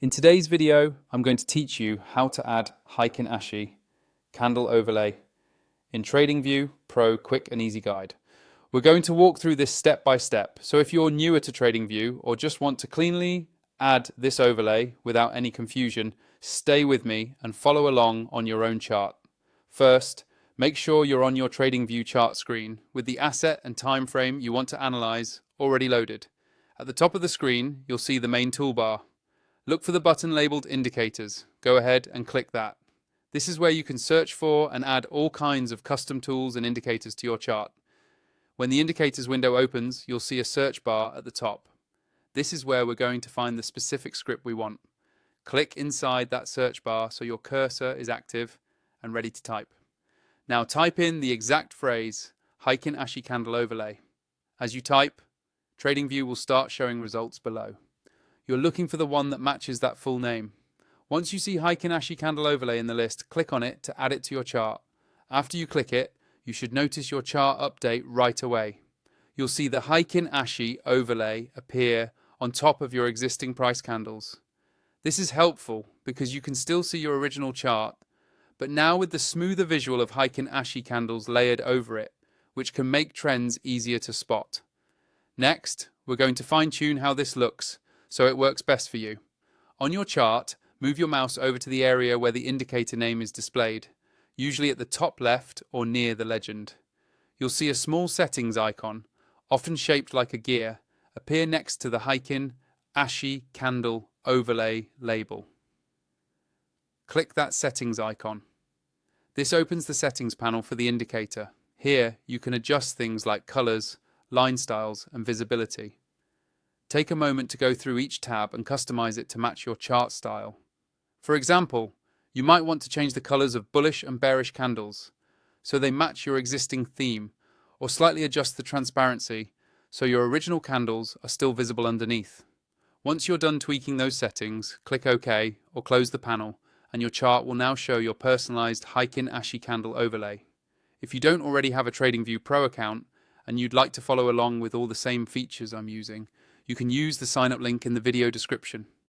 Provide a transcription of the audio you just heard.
In today's video, I'm going to teach you how to add Heikin Ashi Candle Overlay in TradingView Pro Quick and Easy Guide. We're going to walk through this step by step, so if you're newer to TradingView or just want to cleanly add this overlay without any confusion, stay with me and follow along on your own chart. First, make sure you're on your TradingView chart screen with the asset and time frame you want to analyze already loaded. At the top of the screen, you'll see the main toolbar. Look for the button labeled Indicators. Go ahead and click that. This is where you can search for and add all kinds of custom tools and indicators to your chart. When the Indicators window opens, you'll see a search bar at the top. This is where we're going to find the specific script we want. Click inside that search bar so your cursor is active and ready to type. Now type in the exact phrase, Heikin Ashi Candle Overlay. As you type, TradingView will start showing results below. You're looking for the one that matches that full name. Once you see Heikin Ashi Candle Overlay in the list, click on it to add it to your chart. After you click it, you should notice your chart update right away. You'll see the Heikin Ashi Overlay appear on top of your existing price candles. This is helpful because you can still see your original chart, but now with the smoother visual of Heikin Ashi candles layered over it, which can make trends easier to spot. Next, we're going to fine-tune how this looks so it works best for you. On your chart, move your mouse over to the area where the indicator name is displayed, usually at the top left or near the legend. You'll see a small settings icon, often shaped like a gear, appear next to the Heikin Ashi Candle Overlay label. Click that settings icon. This opens the settings panel for the indicator. Here, you can adjust things like colors, line styles, and visibility. Take a moment to go through each tab and customize it to match your chart style. For example, you might want to change the colors of bullish and bearish candles so they match your existing theme, or slightly adjust the transparency so your original candles are still visible underneath. Once you're done tweaking those settings, click OK or close the panel, and your chart will now show your personalized Heikin Ashi Candle Overlay. If you don't already have a TradingView Pro account and you'd like to follow along with all the same features I'm using, you can use the sign up link in the video description.